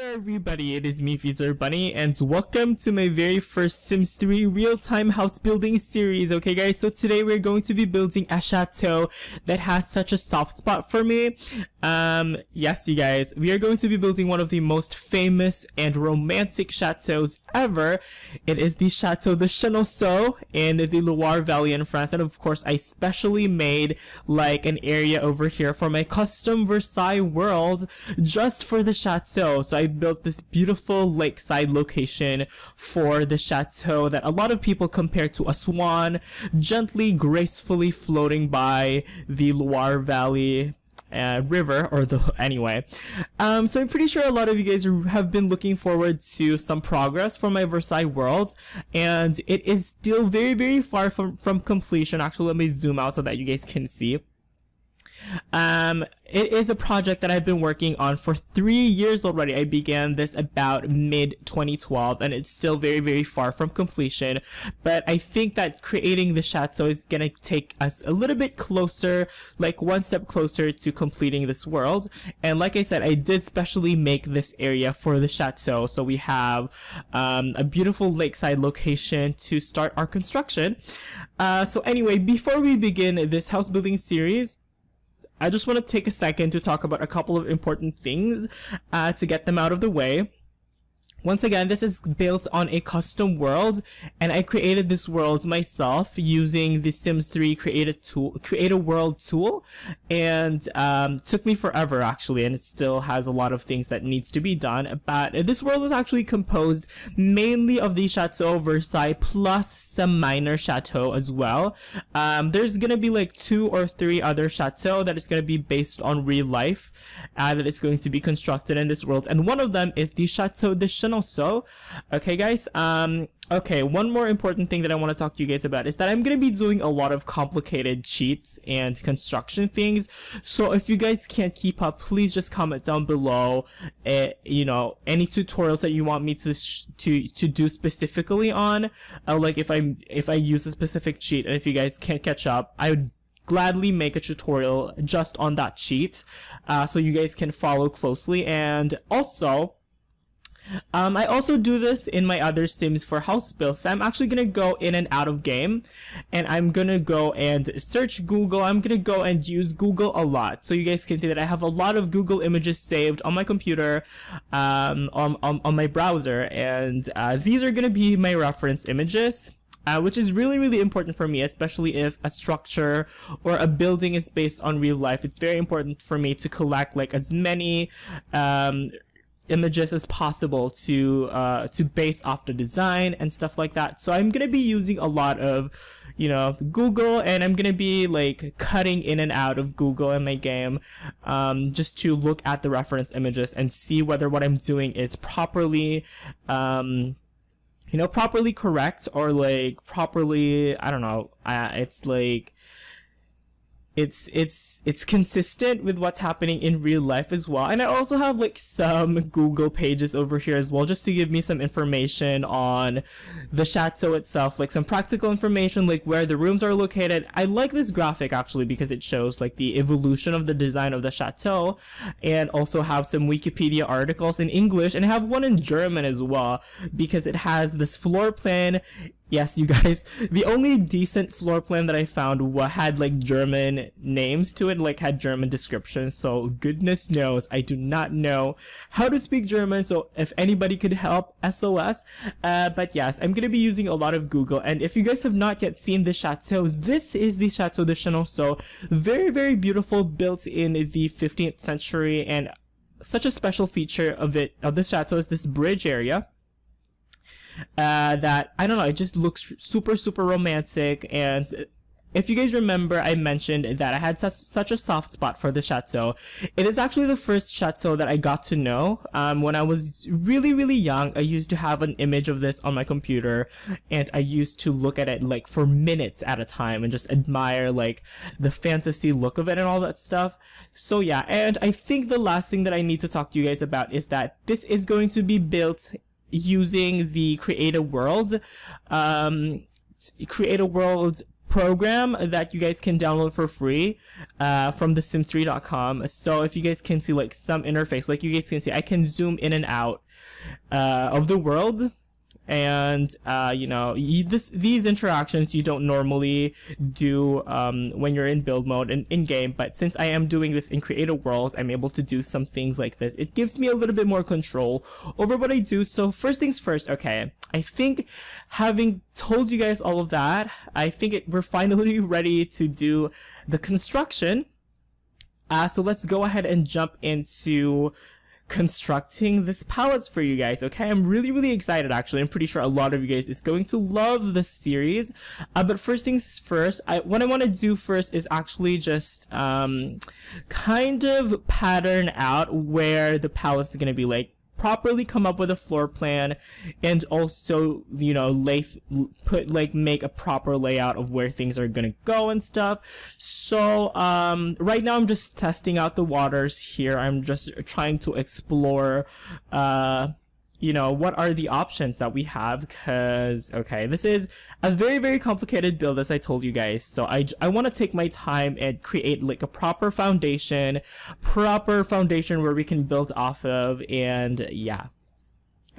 there everybody, it is me XFreezerBunny and welcome to my very first Sims 3 real-time house building series. Okay guys, so today we're going to be building a chateau that has such a soft spot for me. Yes you guys, we are going to be building one of the most famous and romantic chateaus ever. It is the Chateau de Chenonceau in the Loire Valley in France, and of course I specially made like an area over here for my custom Versailles world just for the chateau. So I built this beautiful lakeside location for the chateau that a lot of people compare to a swan gently gracefully floating by the Loire Valley river, or anyway. So I'm pretty sure a lot of you guys have been looking forward to some progress for my Versailles world, and it is still very far from completion. Actually, let me zoom out so that you guys can see. It is a project that I've been working on for 3 years already. I began this about mid-2012 and it's still very far from completion, but I think that creating the chateau is gonna take us a little bit closer, like one step closer to completing this world. And like I said, I did specially make this area for the chateau, so we have a beautiful lakeside location to start our construction. So anyway, before we begin this house building series, I just want to take a second to talk about a couple of important things to get them out of the way. Once again, this is built on a custom world, and I created this world myself using the Sims 3 create a world tool, and took me forever actually, and it still has a lot of things that needs to be done. But this world is actually composed mainly of the Chateau Versailles plus some minor chateau as well. There's gonna be like 2 or 3 other chateaux that is gonna be based on real life that is going to be constructed in this world, and one of them is the Chateau de Chenonceau. Okay guys, okay, one more important thing that I want to talk to you guys about is that I'm gonna be doing a lot of complicated cheats and construction things. So if you guys can't keep up, please just comment down below you know, any tutorials that you want me to do specifically on, like if I use a specific cheat, and if you guys can't catch up, I would gladly make a tutorial just on that cheat, so you guys can follow closely. And also I also do this in my other Sims for house builds. So I'm actually gonna go in and out of game, and I'm gonna go and search Google. I'm gonna go and use Google a lot, so you guys can see that I have a lot of Google images saved on my computer, on my browser, and these are gonna be my reference images. Which is really important for me, especially if a structure or a building is based on real life. It's very important for me to collect like as many images as possible to base off the design and stuff like that. So I'm gonna be using a lot of, you know, Google, and I'm gonna be like cutting in and out of Google in my game, just to look at the reference images and see whether what I'm doing is properly you know, properly correct, or like properly, I don't know, it's like it's consistent with what's happening in real life as well. And I also have like some Google pages over here as well, just to give me some information on the chateau itself, like some practical information, like where the rooms are located. I like this graphic actually because it shows like the evolution of the design of the chateau, and also have some Wikipedia articles in English, and I have one in German as well because it has this floor plan. Yes, you guys, the only decent floor plan that I found had like German names to it, like had German descriptions, so goodness knows I do not know how to speak German, so if anybody could help, SOS. But yes, I'm gonna be using a lot of Google, and if you guys have not yet seen the chateau, this is the Chateau de Chenonceau. Very beautiful, built in the 15th century, and such a special feature of the chateau is this bridge area. That, I don't know, it just looks super romantic. And if you guys remember, I mentioned that I had such a soft spot for the chateau. It is actually the first chateau that I got to know. When I was really young, I used to have an image of this on my computer, and I used to look at it like for minutes at a time and just admire like the fantasy look of it and all that stuff. So yeah, and I think the last thing that I need to talk to you guys about is that this is going to be built using the create a world program that you guys can download for free from thesims3.com. So if you guys can see like some interface, like you guys can see, I can zoom in and out of the world. And you know, these interactions you don't normally do when you're in build mode and in game, but since I am doing this in creative world, I'm able to do some things like this. It gives me a little bit more control over what I do. So first things first, okay, I think having told you guys all of that, I think we're finally ready to do the construction. So let's go ahead and jump into constructing this palace for you guys. Okay, I'm really excited. Actually, I'm pretty sure a lot of you guys is going to love this series, but first things first, what I want to do first is actually just kind of pattern out where the palace is going to be, like properly come up with a floor plan, and also, you know, make a proper layout of where things are gonna go and stuff. So right now I'm just testing out the waters here. I'm just trying to explore you know, what are the options that we have, because okay, this is a very complicated build, as I told you guys. So I want to take my time and create like a proper foundation where we can build off of. And yeah,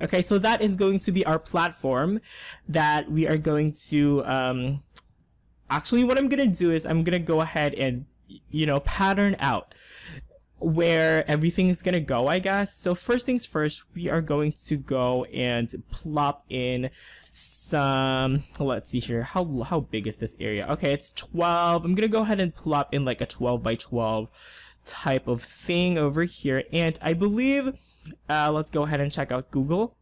okay, so that is going to be our platform that we are going to actually, what I'm gonna do is I'm gonna go ahead and, you know, pattern out where everything is gonna go, I guess. So first things first, we are going to go and plop in some, let's see here, how big is this area? Okay, it's 12. I'm gonna go ahead and plop in like a 12 by 12 type of thing over here. And I believe, let's go ahead and check out Google.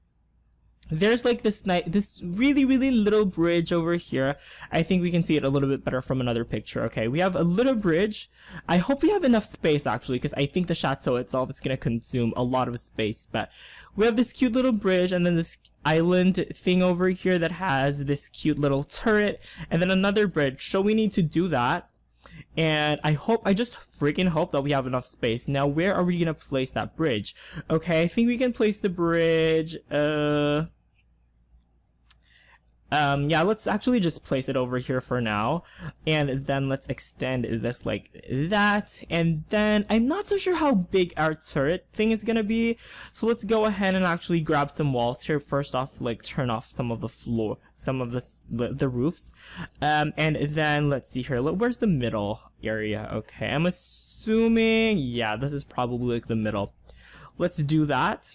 There's like this really little bridge over here. I think we can see it a little bit better from another picture. Okay, we have a little bridge. I hope we have enough space actually, because I think the chateau itself is going to consume a lot of space. But we have this cute little bridge, and then this island thing over here that has this cute little turret, and then another bridge. So we need to do that. And I just freaking hope that we have enough space. Now, where are we going to place that bridge? Okay, I think we can place the bridge, yeah, let's actually just place it over here for now, and then let's extend this like that. And then I'm not so sure how big our turret thing is gonna be, so let's go ahead and actually grab some walls here. First off, like turn off some of the floor, some of the roofs, and then let's see here, where's the middle area? Okay, I'm assuming, yeah, this is probably like the middle. Let's do that.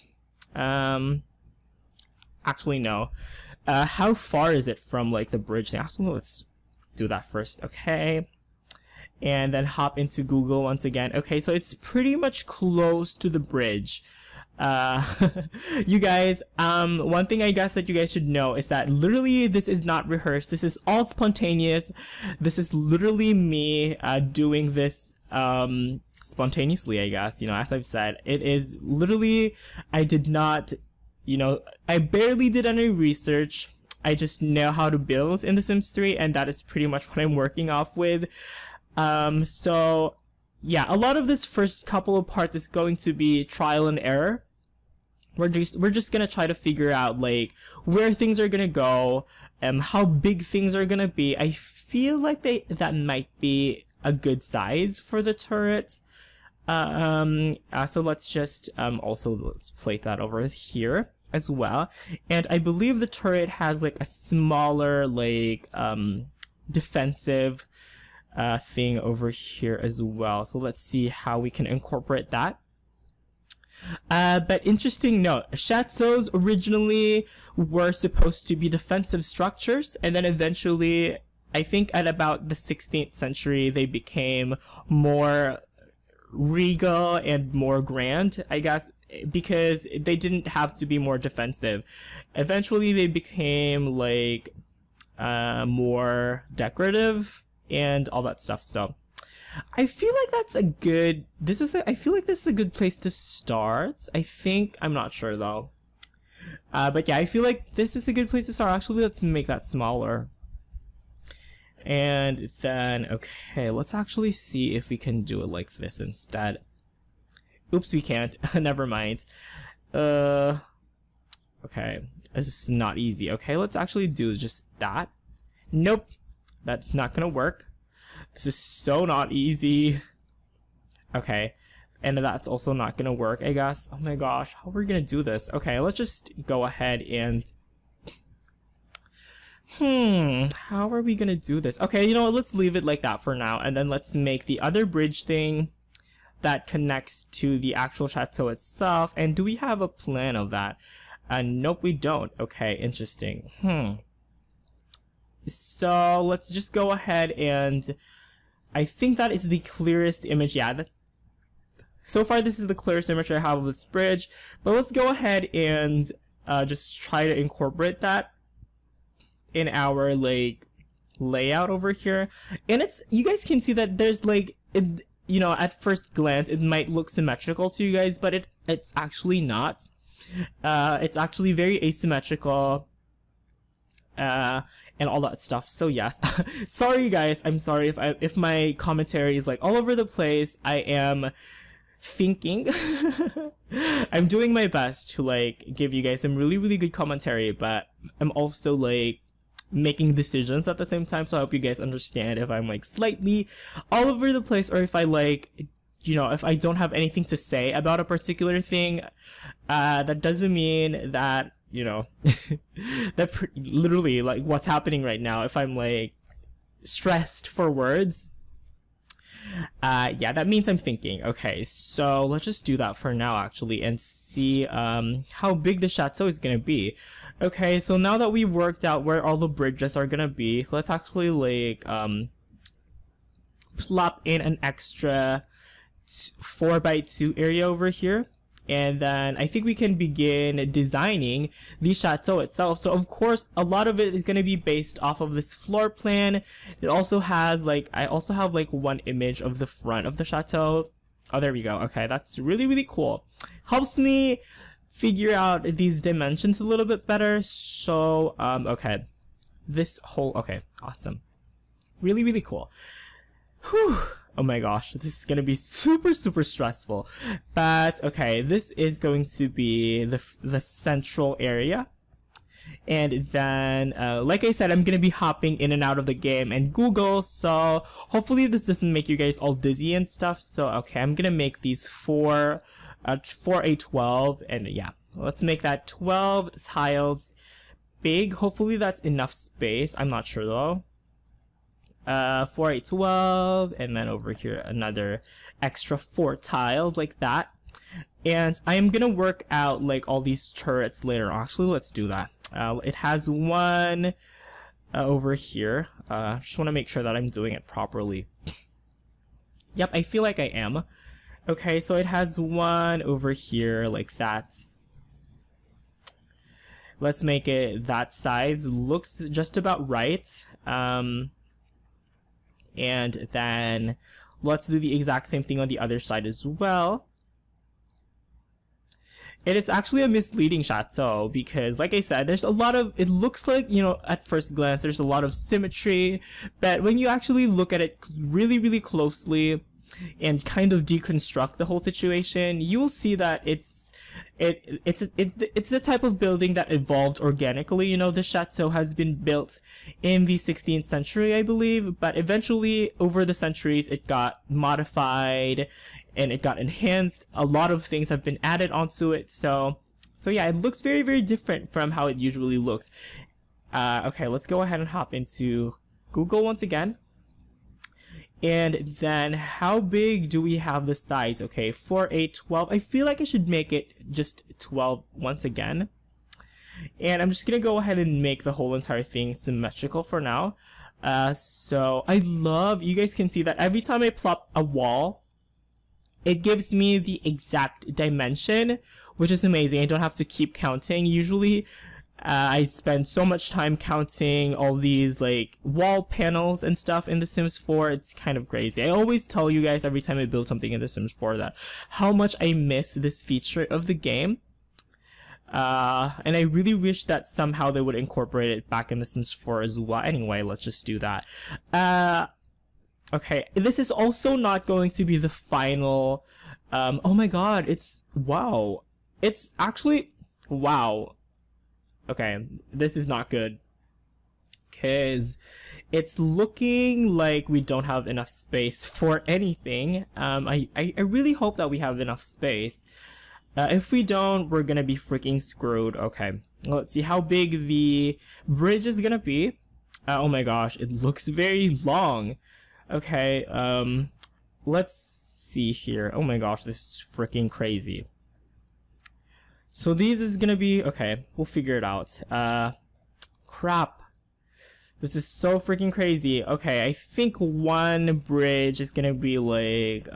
Actually no. How far is it from like the bridge? Actually, let's do that first. Okay, and then hop into Google once again. Okay, so it's pretty much close to the bridge. You guys, one thing I guess that you guys should know is that literally this is not rehearsed. This is all spontaneous. This is literally me doing this spontaneously, I guess. You know, as I've said, it is literally, I did not, you know, I barely did any research. I just know how to build in The Sims 3, and that is pretty much what I'm working off with. So yeah, a lot of this first couple of parts is going to be trial and error. We're just gonna try to figure out like where things are gonna go, how big things are gonna be. I feel like that might be a good size for the turret. So let's just let's place that over here as well. And I believe the turret has like a smaller like defensive thing over here as well. So let's see how we can incorporate that. But interesting note, chateaux originally were supposed to be defensive structures, and then eventually, I think at about the 16th century, they became more regal and more grand, I guess, because they didn't have to be more defensive. Eventually they became like more decorative and all that stuff. So I feel like that's a good, I feel like this is a good place to start. I think, I'm not sure though, but yeah, I feel like this is a good place to start. Actually, let's make that smaller. And then, okay, let's actually see if we can do it like this instead. Oops, we can't. Never mind. Okay, this is not easy. Okay, let's actually do just that. Nope. That's not gonna work. This is so not easy. Okay. And that's also not gonna work, I guess. Oh my gosh, how are we gonna do this? Okay, let's just go ahead and... how are we gonna do this? Okay, you know what, let's leave it like that for now, and then let's make the other bridge thing that connects to the actual chateau itself. And do we have a plan of that? Nope, we don't. Okay, interesting. So let's just go ahead and... I think that is the clearest image. Yeah, that's... So far, this is the clearest image I have of this bridge, but let's go ahead and just try to incorporate that in our like layout over here. And it's, you guys can see that there's like, you know, at first glance it might look symmetrical to you guys, but it's actually not. It's actually very asymmetrical, and all that stuff. So yes, sorry guys, I'm sorry if my commentary is like all over the place. I am thinking. I'm doing my best to like give you guys some really good commentary, but I'm also like making decisions at the same time, so I hope you guys understand if I'm like slightly all over the place, or if I like, you know, if I don't have anything to say about a particular thing. That doesn't mean that, you know, that literally like what's happening right now, if I'm like stressed for words, yeah, that means I'm thinking. Okay, so let's just do that for now actually, and see how big the chateau is gonna be. Okay, so now that we worked out where all the bridges are gonna be, let's actually like plop in an extra 4x2 area over here. And then I think we can begin designing the chateau itself. So of course, a lot of it is going to be based off of this floor plan. It also has like, I also have like one image of the front of the chateau. Oh, there we go. Okay, that's really cool. Helps me figure out these dimensions a little bit better. So, okay. This whole, okay, awesome. Really cool. Whew. Oh my gosh, this is gonna be super stressful. But okay, this is going to be the central area. And then, like I said, I'm gonna be hopping in and out of the game and Google, so hopefully this doesn't make you guys all dizzy and stuff. So okay, I'm gonna make these for a 12, and yeah, let's make that 12 tiles big. Hopefully that's enough space. I'm not sure though. 4, 8, 12, and then over here another extra 4 tiles like that. And I am gonna work out like all these turrets later. Actually, let's do that. It has one over here. Just want to make sure that I'm doing it properly. Yep, I feel like I am. Okay, so it has one over here like that. Let's make it that size. Looks just about right. And then let's do the exact same thing on the other side as well. It is actually a misleading chateau because, like I said, there's a lot of, it looks like, you know, at first glance there's a lot of symmetry, but when you actually look at it really closely and kind of deconstruct the whole situation, you will see that it's the type of building that evolved organically. You know, the chateau has been built in the 16th century, I believe, but eventually over the centuries it got modified and it got enhanced. A lot of things have been added onto it, so yeah, it looks very different from how it usually looked. Okay, let's go ahead and hop into Google once again. And then how big do we have the sides? Okay, 4, 8, 12. I feel like I should make it just 12 once again. And I'm just gonna go ahead and make the whole entire thing symmetrical for now. So I love, you guys can see that every time I plop a wall, it gives me the exact dimension, which is amazing. I don't have to keep counting. Usually I spend so much time counting all these like wall panels and stuff in The Sims 4. It's kind of crazy. I always tell you guys every time I build something in The Sims 4 that how much I miss this feature of the game. And I really wish that somehow they would incorporate it back in The Sims 4 as well. Anyway, let's just do that. Okay, this is also not going to be the final. Oh my god, it's wow. It's actually wow. Okay, this is not good. because it's looking like we don't have enough space for anything. I really hope that we have enough space. If we don't, we're gonna be freaking screwed. Okay, let's see how big the bridge is gonna be. Oh my gosh, it looks very long. Okay, let's see here. Oh my gosh, this is freaking crazy. So these is gonna be, okay, we'll figure it out. Crap. This is so freaking crazy. Okay, I think one bridge is gonna be like,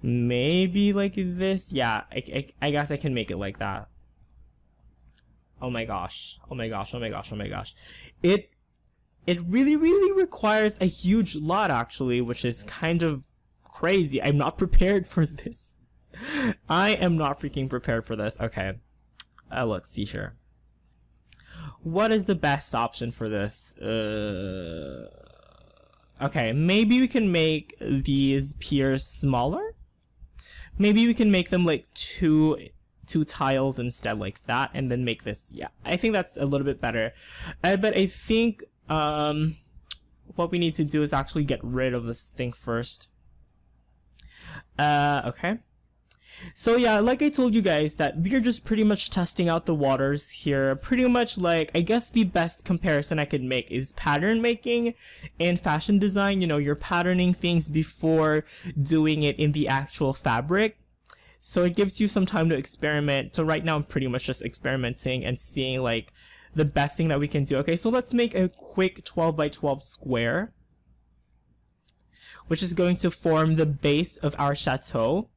maybe like this. Yeah, I guess I can make it like that. Oh my gosh. Oh my gosh. Oh my gosh. Oh my gosh. It really requires a huge lot actually, which is kind of crazy. I'm not prepared for this. I am not freaking prepared for this. Okay. Let's see here. What is the best option for this? Okay, maybe we can make these piers smaller. Maybe we can make them like two tiles instead, like that, and then make this. Yeah, I think that's a little bit better. But I think what we need to do is actually get rid of this thing first. Okay. So yeah, like I told you guys that we're just pretty much testing out the waters here. Pretty much like, I guess the best comparison I could make is pattern making in fashion design. You know, you're patterning things before doing it in the actual fabric. So it gives you some time to experiment. So right now I'm pretty much just experimenting and seeing like the best thing that we can do. Okay, so let's make a quick 12 by 12 square, which is going to form the base of our chateau.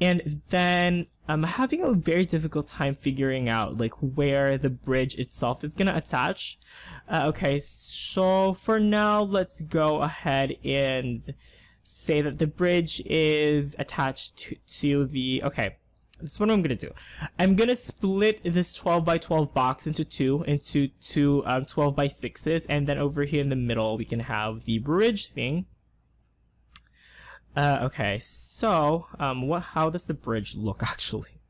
And then I'm having a very difficult time figuring out like where the bridge itself is gonna attach. Okay, so for now, let's go ahead and say that the bridge is attached to the, okay, that's what I'm gonna do. I'm gonna split this 12 by 12 box into two 12 by 6s, and then over here in the middle we can have the bridge thing. Okay, so how does the bridge look actually?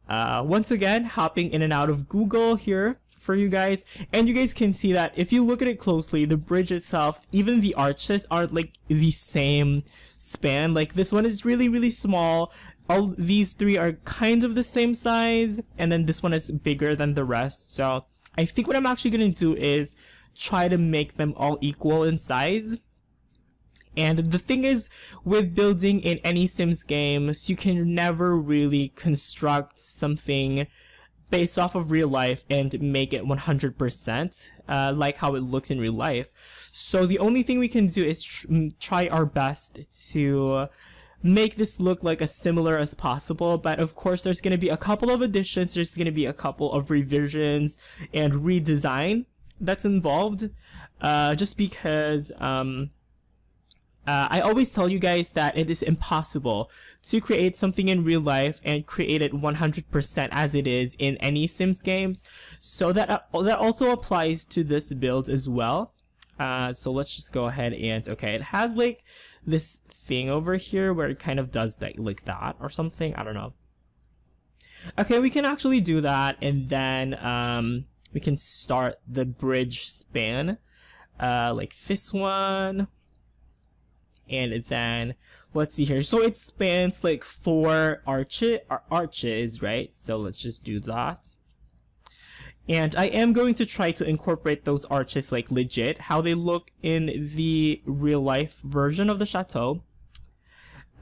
Once again, hopping in and out of Google here for you guys, and you guys can see that if you look at it closely, the bridge itself, even the arches aren't like the same span. Like this one is really small. All these three are kind of the same size, and then this one is bigger than the rest. So I think what I'm actually gonna do is try to make them all equal in size. And the thing is, with building in any Sims games, you can never really construct something based off of real life and make it 100% like how it looks in real life. So the only thing we can do is try our best to make this look like as similar as possible. But of course, there's going to be a couple of additions, there's going to be a couple of revisions and redesign that's involved, just because I always tell you guys that it is impossible to create something in real life and create it 100% as it is in any Sims games. So that also applies to this build as well. So let's just go ahead and, okay, it has like this thing over here where it kind of does that, like that or something. I don't know. Okay, we can actually do that, and then we can start the bridge span like this one. And then let's see here, so it spans like 4 arches, right? So let's just do that. And I am going to try to incorporate those arches like legit how they look in the real life version of the chateau.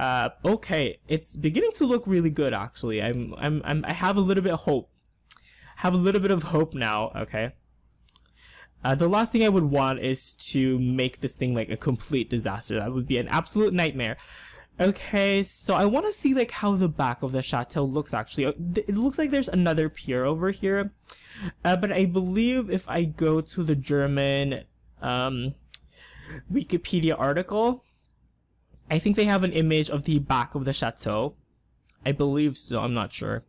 Okay, it's beginning to look really good actually. I have a little bit of hope. Have a little bit of hope now. Okay. The last thing I would want is to make this thing like a complete disaster. That would be an absolute nightmare. Okay, so I want to see like how the back of the chateau looks actually. It looks like there's another pier over here. But I believe if I go to the German Wikipedia article, I think they have an image of the back of the chateau. I believe so, I'm not sure.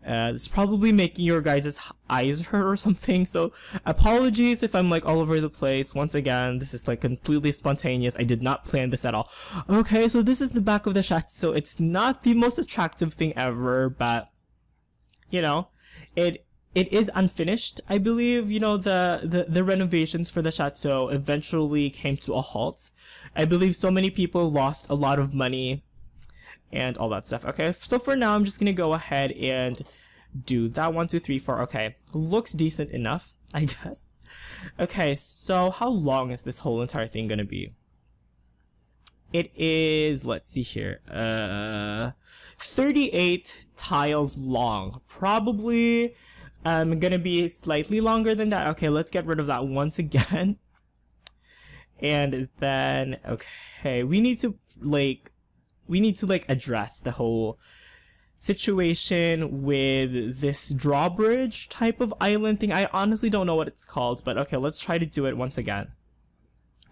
It's probably making your guys' eyes hurt or something, so apologies if I'm like all over the place. Once again, this is like completely spontaneous. I did not plan this at all. Okay, so this is the back of the chateau. It's not the most attractive thing ever, but you know, it it is unfinished. I believe, you know, the renovations for the chateau eventually came to a halt. I believe so many people lost a lot of money and all that stuff. Okay, so for now, I'm just gonna go ahead and do that. 1, 2, 3, 4. Okay, looks decent enough, I guess. Okay, so how long is this whole entire thing gonna be? It is, let's see here, 38 tiles long. Probably gonna be slightly longer than that. Okay, let's get rid of that once again. And then, okay, we need to address the whole situation with this drawbridge type of island thing. I honestly don't know what it's called, but okay, let's try to do it once again.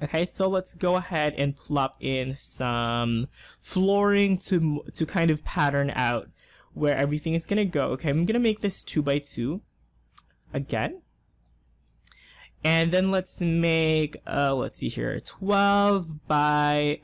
Okay, so let's go ahead and plop in some flooring to kind of pattern out where everything is gonna go. Okay, I'm gonna make this 2 by 2 again. And then let's make, let's see here, 12 by,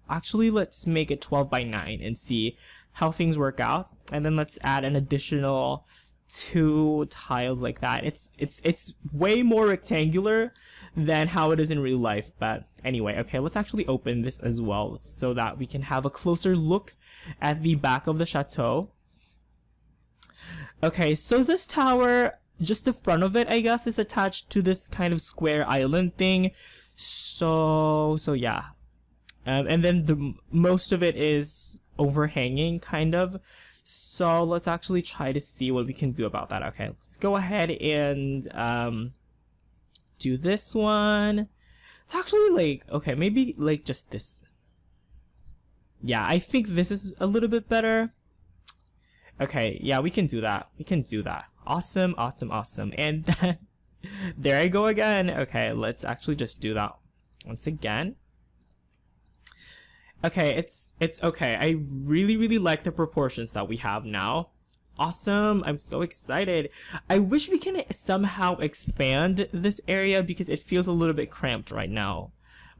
actually let's make it 12 by 9 and see how things work out. And then let's add an additional 2 tiles like that. It's way more rectangular than how it is in real life, but anyway, okay, let's actually open this as well so that we can have a closer look at the back of the chateau. Okay, so this tower, just the front of it, I guess, is attached to this kind of square island thing. So yeah. And then most of it is overhanging, kind of. So let's actually try to see what we can do about that. Okay, let's go ahead and do this one. It's actually like, okay, maybe like just this. Yeah, I think this is a little bit better. Okay, yeah, we can do that. We can do that. Awesome, awesome, awesome. And then there I go again. Okay, let's actually just do that once again. Okay, it's okay. I really like the proportions that we have now. Awesome, I'm so excited. I wish we can somehow expand this area because it feels a little bit cramped right now.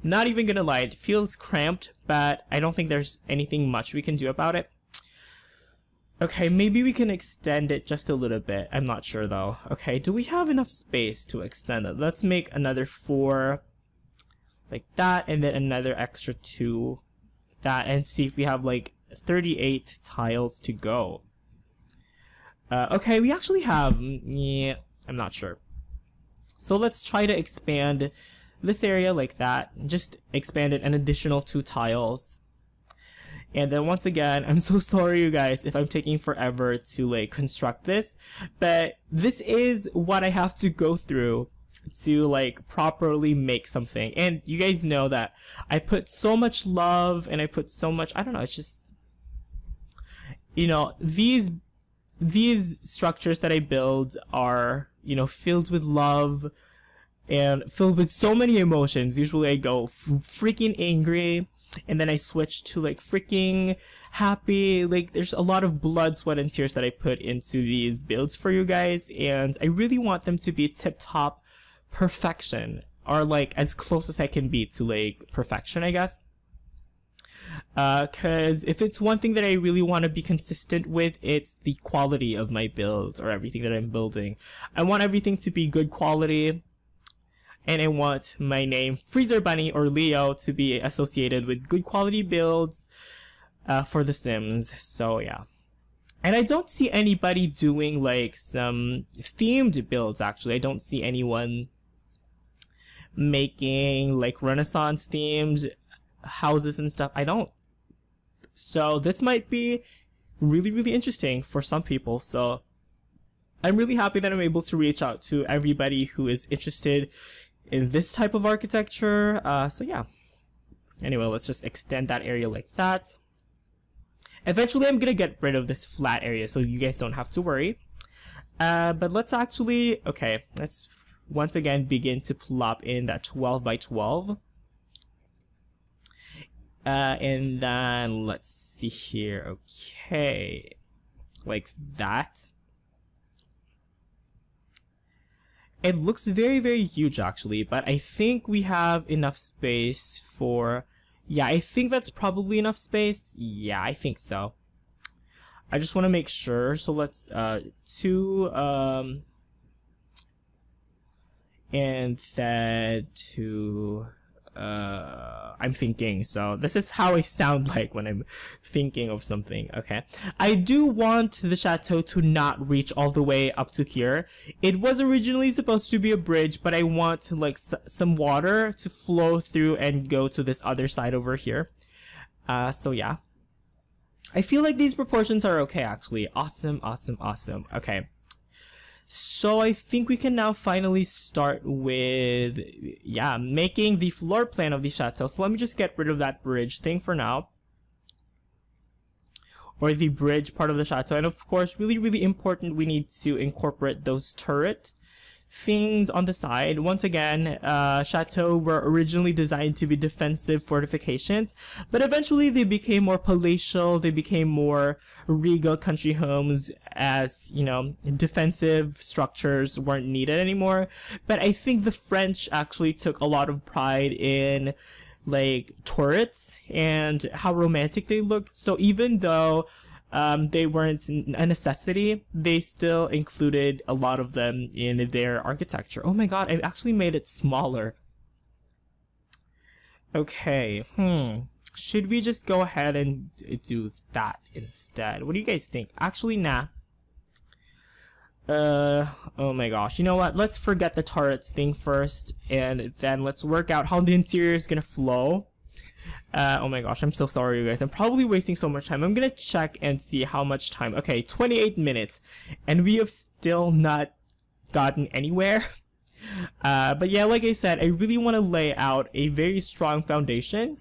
Not even gonna lie, it feels cramped, but I don't think there's anything much we can do about it. Okay, maybe we can extend it just a little bit. I'm not sure though. Okay, do we have enough space to extend it? Let's make another 4 like that, and then another extra 2 that, and see if we have like 38 tiles to go. Okay, we actually have, yeah, I'm not sure. So let's try to expand this area like that. Just expand it an additional 2 tiles. And then once again, I'm so sorry you guys if I'm taking forever to like construct this, but this is what I have to go through to like properly make something. And you guys know that I put so much love and I put so much, I don't know, it's just, you know, these structures that I build are, you know, filled with love and filled with so many emotions. Usually I go freaking angry and then I switch to like freaking happy. Like there's a lot of blood, sweat, and tears that I put into these builds for you guys, and I really want them to be tip-top perfection, or like as close as I can be to like perfection, I guess. Cause if it's one thing that I really want to be consistent with, it's the quality of my builds or everything that I'm building. I want everything to be good quality, and I want my name Freezer Bunny or Leo to be associated with good quality builds for The Sims. So yeah. And I don't see anybody doing like some themed builds actually. I don't see anyone making like Renaissance themed houses and stuff. I don't. So this might be really interesting for some people. So I'm really happy that I'm able to reach out to everybody who is interested in this type of architecture. So yeah. Anyway, let's just extend that area like that. Eventually I'm gonna get rid of this flat area so you guys don't have to worry. But let's actually, okay, let's once again begin to plop in that 12 by 12. And then let's see here. Okay, like that. It looks very huge actually, but I think we have enough space for, yeah, I think that's probably enough space. Yeah, I think so. I just want to make sure. So let's two and then two. I'm thinking, so this is how I sound like when I'm thinking of something. Okay, I do want the chateau to not reach all the way up to here. It was originally supposed to be a bridge, but I want like some water to flow through and go to this other side over here. So yeah, I feel like these proportions are okay actually. Awesome, awesome, awesome. Okay. So I think we can now finally start with, yeah, making the floor plan of the chateau. So let me just get rid of that bridge thing for now. Or the bridge part of the chateau. And of course, really, really important, we need to incorporate those turret things on the side. Once again, chateaux were originally designed to be defensive fortifications, but eventually they became more palatial, they became more regal country homes, as you know, defensive structures weren't needed anymore. But I think the French actually took a lot of pride in like turrets and how romantic they looked. So even though they weren't a necessity, they still included a lot of them in their architecture. Oh my god, I actually made it smaller. Okay, should we just go ahead and do that instead? What do you guys think? Actually, nah. Oh my gosh, you know what? Let's forget the turrets thing first, and then let's work out how the interior is gonna flow. Oh my gosh, I'm so sorry you guys. I'm probably wasting so much time. I'm gonna check and see how much time. Okay, 28 minutes. And we have still not gotten anywhere. But yeah, like I said, I really want to lay out a very strong foundation.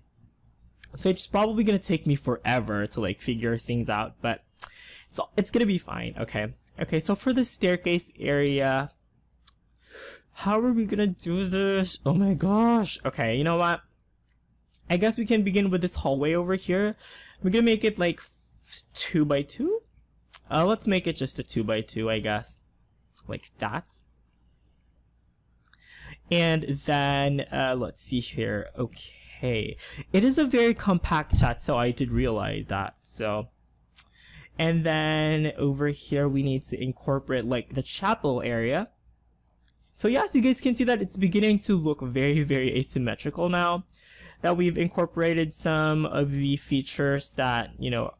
So it's probably gonna take me forever to like figure things out, but it's gonna be fine. Okay. Okay, so for the staircase area, how are we gonna do this? Oh my gosh. Okay, you know what? I guess we can begin with this hallway over here. We're gonna make it like 2 by 2. Let's make it just a 2 by 2, I guess, like that. And then let's see here. Okay, it is a very compact chateau. I did realize that. So, and then over here we need to incorporate like the chapel area. So yeah, so you guys can see that it's beginning to look very, very asymmetrical now, that we've incorporated some of the features that, you know,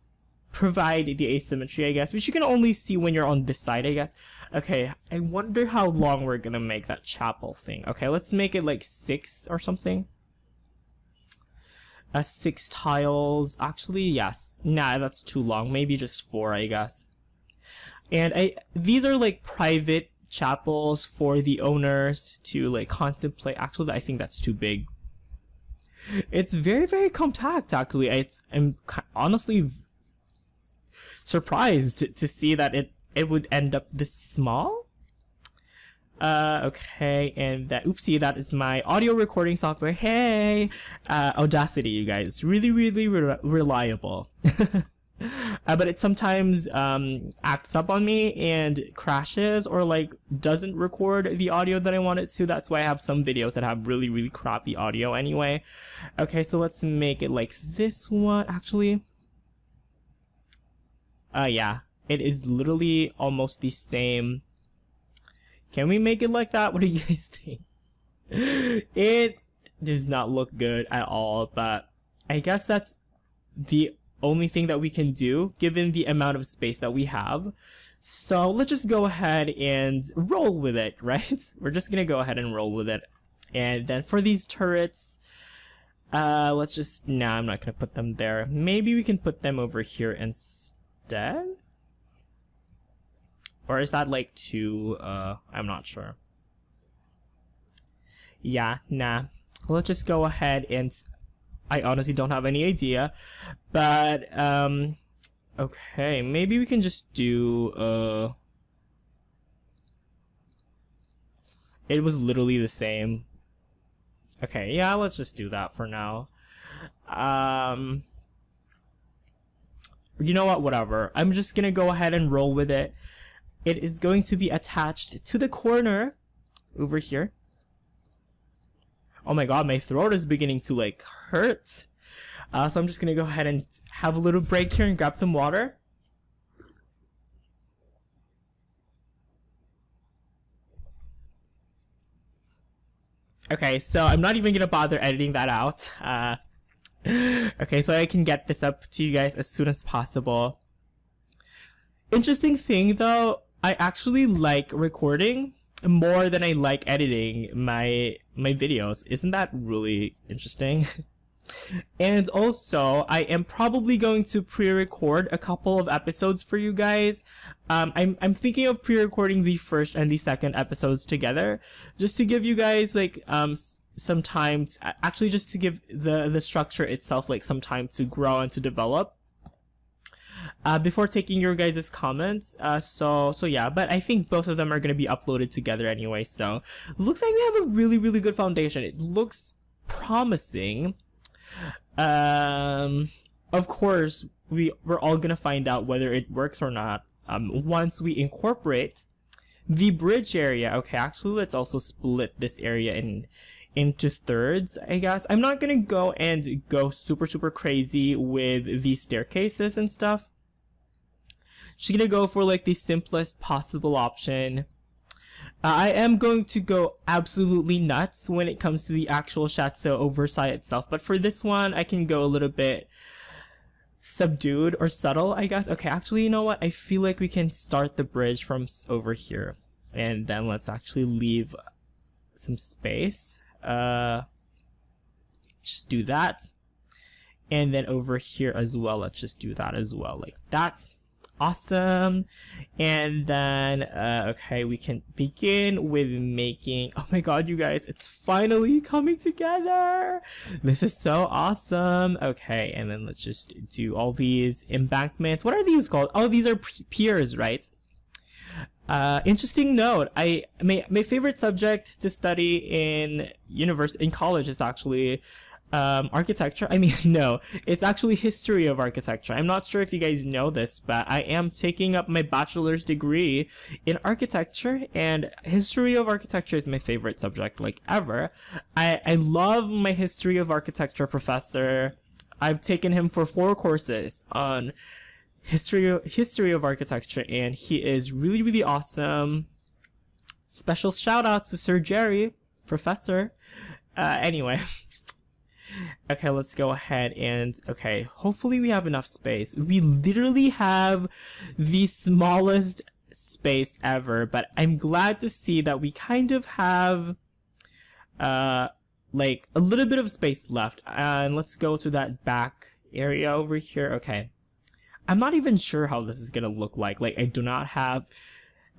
provide the asymmetry, I guess, which you can only see when you're on this side, I guess. Okay, I wonder how long we're gonna make that chapel thing. Okay, let's make it like 6 or something. 6 tiles. Actually, yes. Nah, that's too long. Maybe just 4, I guess. And these are like private chapels for the owners to like contemplate. Actually, I think that's too big. It's very, very compact, actually. I'm honestly surprised to see that it would end up this small. Okay, and that, oopsie, that is my audio recording software. Hey! Audacity, you guys. Really, really reliable. But it sometimes acts up on me and crashes or like doesn't record the audio that I want it to. That's why I have some videos that have really, really crappy audio anyway. Okay, so let's make it like this one. Actually, yeah, it is literally almost the same. Can we make it like that? What do you guys think? It does not look good at all, but I guess that's the only thing that we can do given the amount of space that we have. So let's just go ahead and roll with it, right? We're just gonna go ahead and roll with it. And then for these turrets, let's just, nah, I'm not gonna put them there. Maybe we can put them over here instead? Or is that like too, I'm not sure. Yeah, nah. Let's just go ahead and, I honestly don't have any idea, but okay, maybe we can just do it was literally the same. Okay, yeah, let's just do that for now. You know what, whatever, I'm just gonna go ahead and roll with it. It is going to be attached to the corner over here. Oh my god, my throat is beginning to like hurt. So I'm just gonna go ahead and have a little break here and grab some water. Okay, so I'm not even gonna bother editing that out. Okay, so I can get this up to you guys as soon as possible. Interesting thing though, I actually like recording more than I like editing my videos. Isn't that really interesting? And also, I am probably going to pre-record a couple of episodes for you guys. I'm thinking of pre-recording the first and the second episodes together, just to give you guys like some time actually just to give the structure itself like some time to grow and to develop. Before taking your guys' comments, so yeah, but I think both of them are gonna be uploaded together anyway. So looks like we have a really good foundation. It looks promising. Of course, we're all gonna find out whether it works or not once we incorporate the bridge area. Okay, actually, let's also split this area into thirds, I guess. I'm not gonna go super crazy with the staircases and stuff. Just gonna go for like the simplest possible option. I am going to go absolutely nuts when it comes to the actual chateau oversight itself, but for this one, I can go a little bit subdued or subtle, I guess. Okay, actually, you know what? I feel like we can start the bridge from over here, and then let's actually leave some space. Just do that, and then over here as well, let's just do that as well, like that. Awesome. And then okay, we can begin with making, oh my god, you guys, it's finally coming together. This is so awesome. Okay, and then let's just do all these embankments. What are these called? Oh, these are piers, right? Interesting note, my favorite subject to study in college is actually architecture. I mean, no, it's actually history of architecture. I'm not sure if you guys know this, but I am taking up my bachelor's degree in architecture, and history of architecture is my favorite subject, like, ever. I love my history of architecture professor. I've taken him for 4 courses on history of architecture, and he is really awesome. Special shout out to Sir Jerry, professor. Anyway. Okay, let's go ahead and, okay, hopefully we have enough space. We literally have the smallest space ever, but I'm glad to see that we kind of have, like, a little bit of space left. And let's go to that back area over here. Okay. I'm not even sure how this is gonna look like. Like, I do not have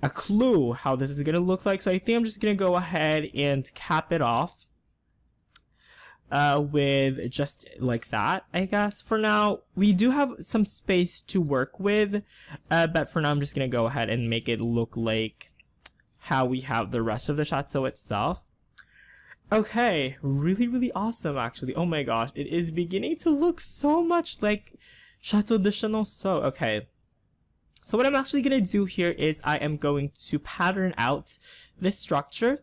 a clue how this is gonna look like, so I think I'm just gonna go ahead and cap it off. With just like that, I guess. For now, we do have some space to work with, but for now I'm just gonna go ahead and make it look like how we have the rest of the chateau itself. Okay, really awesome actually. Oh my gosh, it is beginning to look so much like Chateau de Chenonceau. Okay, so what I'm actually gonna do here is I am going to pattern out this structure,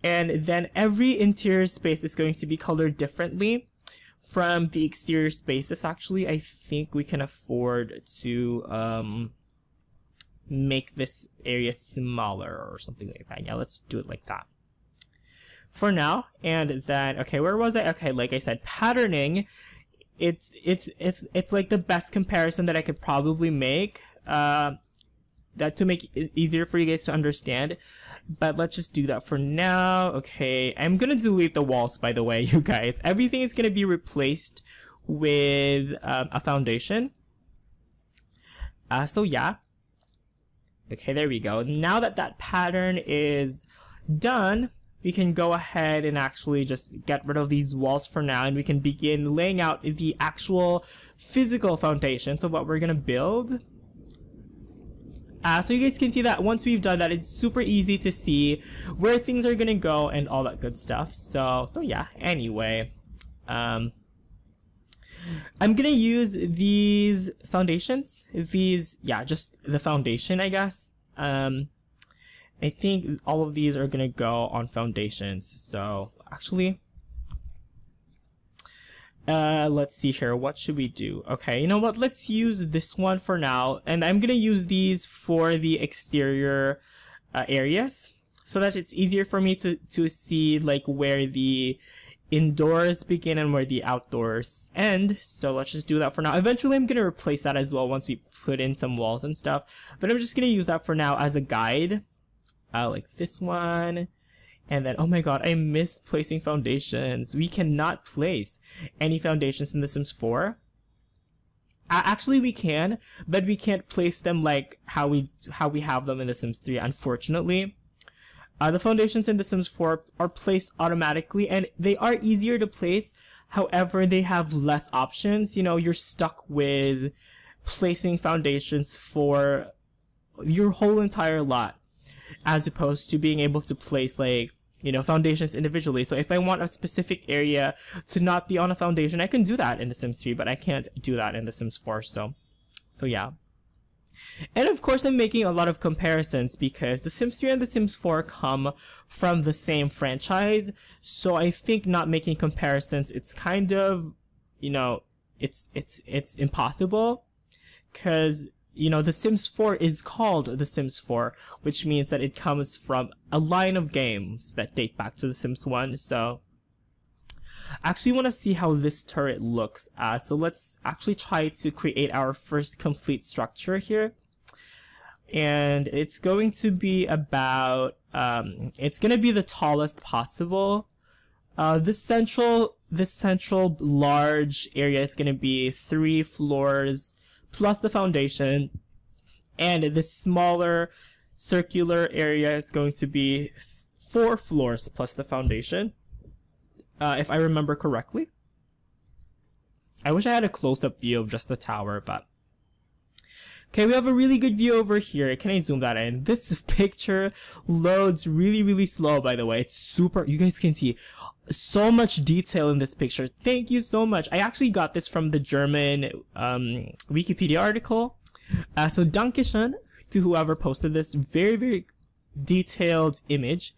and then every interior space is going to be colored differently from the exterior spaces. Actually, I think we can afford to make this area smaller or something like that. Yeah, let's do it like that for now. And then, okay, where was I? Okay, like I said, patterning, it's like the best comparison that I could probably make, that to make it easier for you guys to understand. But let's just do that for now. Okay, I'm gonna delete the walls, by the way, you guys. Everything is gonna be replaced with a foundation. So yeah. Okay, there we go. Now that that pattern is done, we can go ahead and actually just get rid of these walls for now, and we can begin laying out the actual physical foundation. So what we're gonna build. So you guys can see that once we've done that, it's super easy to see where things are gonna go and all that good stuff. So yeah, anyway, I'm gonna use these foundations, yeah, just the foundation, I guess. I think all of these are gonna go on foundations. So actually, let's see here. What should we do? Okay, you know what? Let's use this one for now. And I'm gonna use these for the exterior areas. so that it's easier for me to see like where the indoors begin and where the outdoors end. So let's just do that for now. Eventually I'm gonna replace that as well once we put in some walls and stuff, but I'm just gonna use that for now as a guide, like this one. And then, oh my god, I miss placing foundations. We cannot place any foundations in The Sims 4. Actually we can, but we can't place them like how we have them in The Sims 3, unfortunately. The foundations in The Sims 4 are placed automatically, and they are easier to place. However, they have less options. You know, you're stuck with placing foundations for your whole entire lot, as opposed to being able to place, like, you know, foundations individually. So if I want a specific area to not be on a foundation, I can do that in The Sims 3, but I can't do that in The Sims 4. So yeah. And of course, I'm making a lot of comparisons because The Sims 3 and The Sims 4 come from the same franchise. So I think not making comparisons, it's kind of, you know, it's impossible, because, you know, The Sims 4 is called The Sims 4, which means that it comes from a line of games that date back to The Sims 1. So I actually want to see how this turret looks. So let's actually try to create our first complete structure here. And it's going to be about, it's going to be the tallest possible. This central large area is going to be 3 floors plus the foundation. And this smaller circular area is going to be 4 floors plus the foundation. If I remember correctly. I wish I had a close-up view of just the tower, but... Okay, we have a really good view over here. Can I zoom that in? This picture loads really, really slow, by the way. It's super... You guys can see so much detail in this picture. Thank you so much. I actually got this from the German Wikipedia article. So Dankeschön to whoever posted this. Very, very detailed image.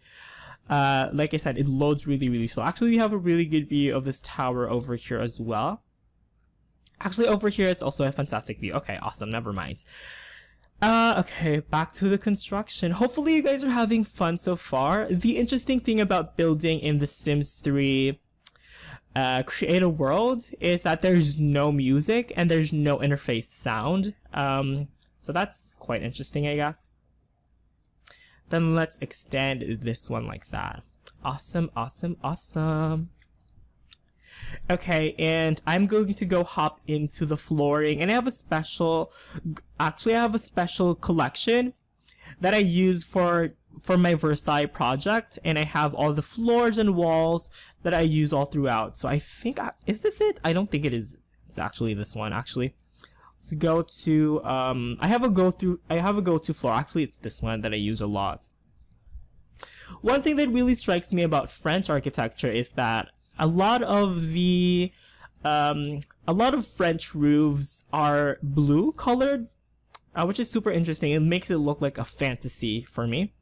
Like I said, it loads really, really slow. Actually, we have a really good view of this tower over here as well. Actually, over here is also a fantastic view. Okay, awesome. Never mind. Okay, back to the construction. Hopefully, you guys are having fun so far. The interesting thing about building in The Sims 3 Create a World is that there's no music and there's no interface sound. So that's quite interesting, I guess. Then let's extend this one like that. Awesome, awesome, awesome. Okay, and I'm going to go hop into the flooring, and I have a special, actually I have a special collection that I use for my Versailles project, and I have all the floors and walls that I use all throughout. So I think, is this it? I don't think it is. It's actually this one, actually. Let's go to, I have a go-to floor. Actually, it's this one that I use a lot. One thing that really strikes me about French architecture is that a lot of French roofs are blue colored, which is super interesting. It makes it look like a fantasy for me.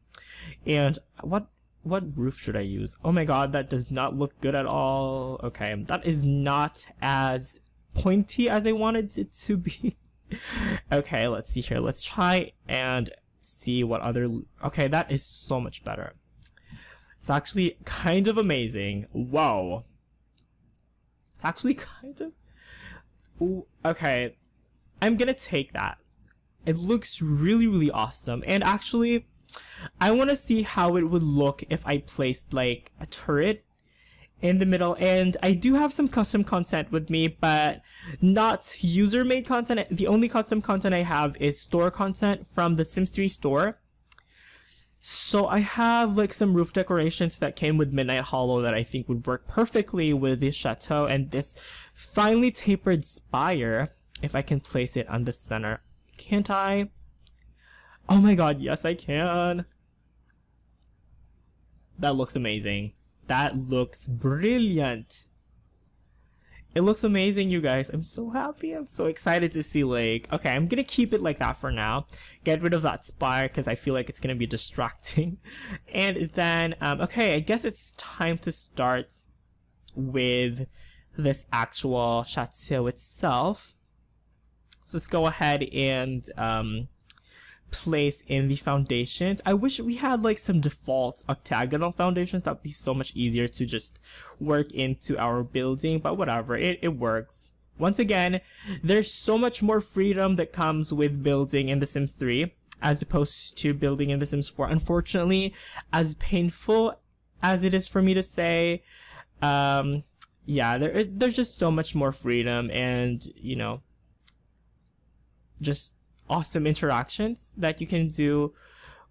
And what roof should I use? Oh my god, that does not look good at all. Okay, that is not as pointy as I wanted it to be. Okay, let's see here. Let's try and see what other... Okay, that is so much better. It's actually kind of amazing. Whoa. It's actually kind of... Ooh, okay, I'm gonna take that. It looks really, really awesome. And actually, I want to see how it would look if I placed like a turret in the middle. And I do have some custom content with me, but not user-made content. The only custom content I have is store content from the Sims 3 store. So I have like some roof decorations that came with Midnight Hollow that I think would work perfectly with this chateau and this finely tapered spire, if I can place it on the center. Can't I? Oh my god, yes I can. That looks amazing. That looks brilliant. It looks amazing, you guys. I'm so happy. I'm so excited to see, like... Okay, I'm gonna keep it like that for now. Get rid of that spire because I feel like it's gonna be distracting. And then, okay, I guess it's time to start with this actual chateau itself. So let's go ahead and place in the foundations. I wish we had like some default octagonal foundations. That would be so much easier to just work into our building, but whatever, it works. Once again, there's so much more freedom that comes with building in The Sims 3 as opposed to building in The Sims 4. Unfortunately, as painful as it is for me to say, yeah, there's just so much more freedom and, you know, just awesome interactions that you can do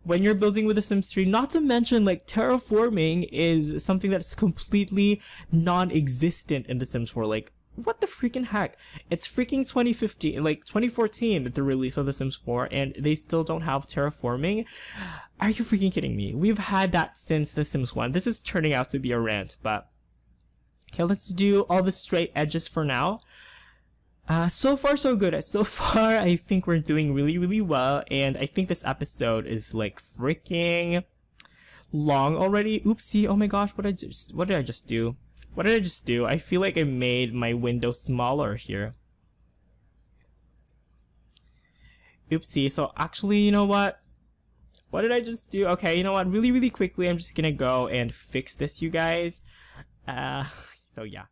when you're building with The Sims 3. Not to mention, like, terraforming is something that's completely non-existent in The Sims 4. Like, what the freaking heck? It's freaking 2015, like 2014, the release of The Sims 4, and they still don't have terraforming? Are you freaking kidding me? We've had that since The Sims 1. This is turning out to be a rant, but okay, let's do all the straight edges for now. So far so good. So far I think we're doing really well, and I think this episode is like freaking long already. Oopsie, oh my gosh, what did I just do? What did I just do? I feel like I made my window smaller here. Oopsie, so actually, you know what? What did I just do? Okay, you know what? Really quickly, I'm just gonna go and fix this, you guys. So yeah.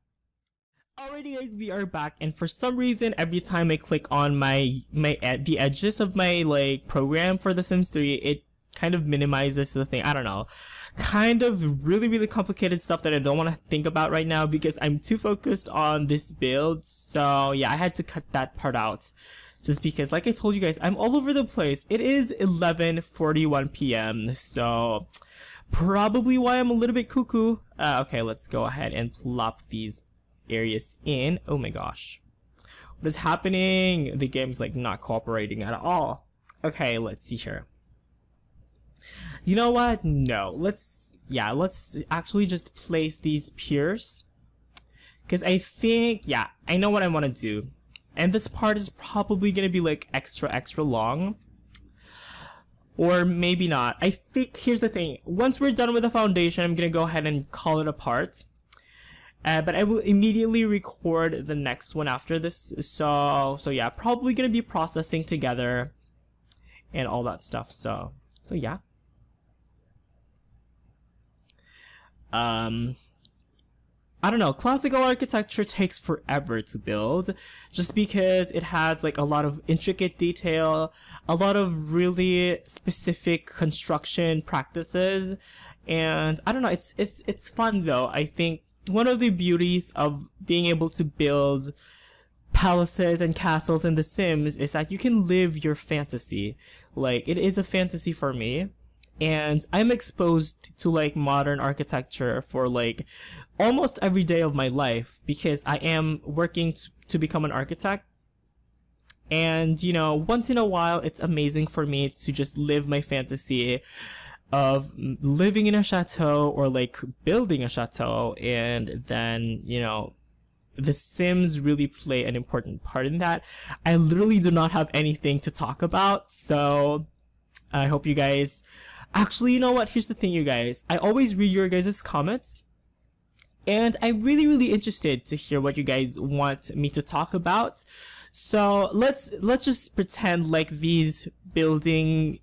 Alrighty guys, we are back, and for some reason every time I click on the edges of my like program for The Sims 3, it kind of minimizes the thing. I don't know. Kind of really complicated stuff that I don't want to think about right now because I'm too focused on this build. So yeah, I had to cut that part out just because, like I told you guys, I'm all over the place. It is 11:41 p.m. so probably why I'm a little bit cuckoo. Okay, let's go ahead and plop these areas in. Oh my gosh, what is happening? The game's like not cooperating at all. Okay, let's see here. You know what? No, let's actually just place these piers, because I think, yeah, I know what I want to do, and this part is probably gonna be like extra long, or maybe not. I think here's the thing: once we're done with the foundation, I'm gonna go ahead and call it a part. But I will immediately record the next one after this. So yeah, probably gonna be processing together and all that stuff. So yeah. I don't know, classical architecture takes forever to build just because it has like a lot of intricate detail, a lot of really specific construction practices, and I don't know, it's fun though. I think one of the beauties of being able to build palaces and castles in The Sims is that you can live your fantasy. Like, it is a fantasy for me, and I'm exposed to like modern architecture for like almost every day of my life because I am working to become an architect. And you know, once in a while it's amazing for me to just live my fantasy of living in a chateau or like building a chateau, and then, you know, The Sims really play an important part in that. I literally do not have anything to talk about, so I hope you guys... Actually, you know what? Here's the thing, you guys. I always read your guys' comments, and I'm really interested to hear what you guys want me to talk about. So let's just pretend like these building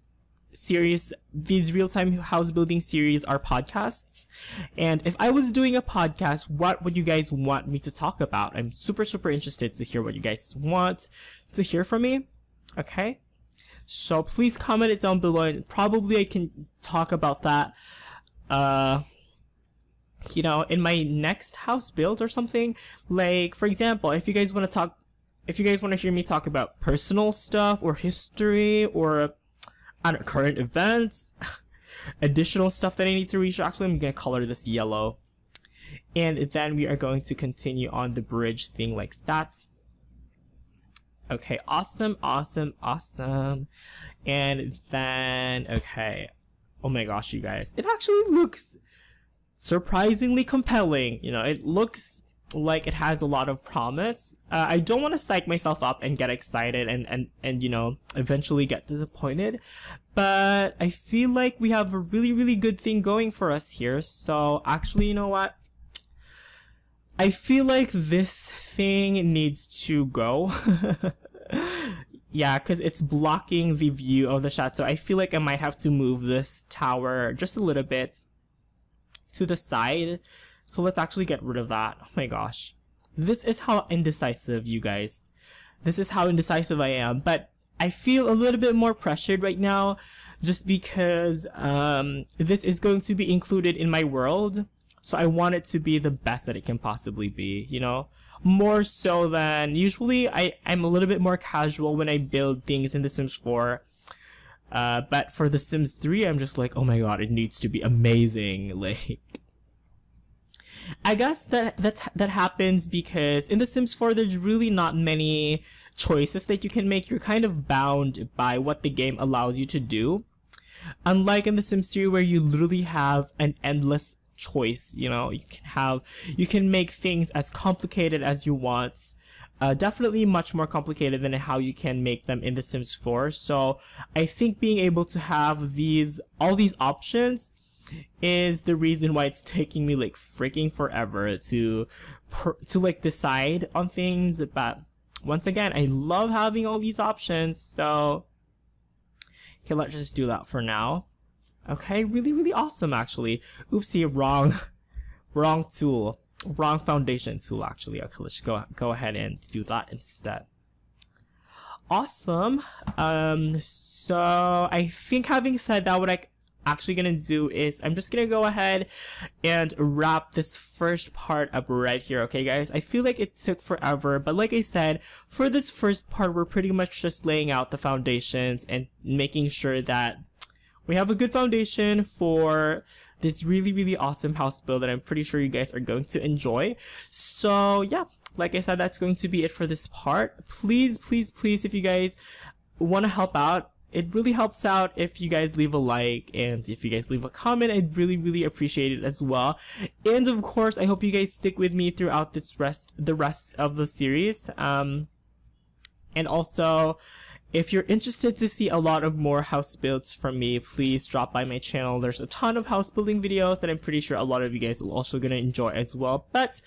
series, these real-time house building series are podcasts, and if I was doing a podcast, what would you guys want me to talk about? I'm super interested to hear what you guys want to hear from me. Okay, so please comment it down below, and probably I can talk about that you know, in my next house build or something. Like, for example, if you guys want to hear me talk about personal stuff or history or on current events, additional stuff that I need to research. Actually, I'm gonna color this yellow, and then we are going to continue on the bridge thing like that. Okay, awesome. And then, okay, oh my gosh, you guys, it actually looks surprisingly compelling. You know, it looks like it has a lot of promise. I don't want to psych myself up and get excited and you know, eventually get disappointed, but I feel like we have a really good thing going for us here. So actually, you know what, I feel like this thing needs to go. yeah, because it's blocking the view of the chateau. I feel like I might have to move this tower just a little bit to the side. So let's actually get rid of that. Oh my gosh. This is how indecisive, you guys. This is how indecisive I am. But I feel a little bit more pressured right now just because this is going to be included in my world. So I want it to be the best that it can possibly be, you know? More so than usually I'm a little bit more casual when I build things in The Sims 4. But for The Sims 3, I'm just like, oh my god, it needs to be amazing. Like, I guess that happens because in The Sims 4 there's really not many choices that you can make. You're kind of bound by what the game allows you to do. Unlike in The Sims 3 where you literally have an endless choice, you know, you can make things as complicated as you want. Definitely much more complicated than how you can make them in The Sims 4. So I think being able to have all these options is the reason why it's taking me like freaking forever to like decide on things. But once again, I love having all these options. So okay, let's just do that for now. Okay, really awesome actually. Oopsie, wrong tool. Wrong foundation tool actually. Okay, let's go ahead and do that instead. Awesome. So I think having said that, what I actually gonna do is I'm just gonna go ahead and wrap this first part up right here. Okay guys, I feel like it took forever, but like I said, for this first part we're pretty much just laying out the foundations and making sure that we have a good foundation for this really awesome house build that I'm pretty sure you guys are going to enjoy. So yeah, like I said, that's going to be it for this part. Please if you guys want to help out, it really helps out if you guys leave a like, and if you guys leave a comment, I'd really appreciate it as well. And of course, I hope you guys stick with me throughout the rest of the series. And also, if you're interested to see a lot of more house builds from me, please drop by my channel. There's a ton of house building videos that I'm pretty sure a lot of you guys will also gonna enjoy as well. But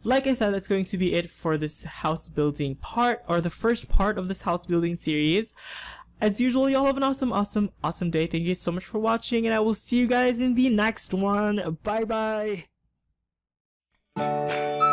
like I said, that's going to be it for this house building part, or the first part of this house building series. As usual, y'all have an awesome day. Thank you so much for watching, and I will see you guys in the next one. Bye bye.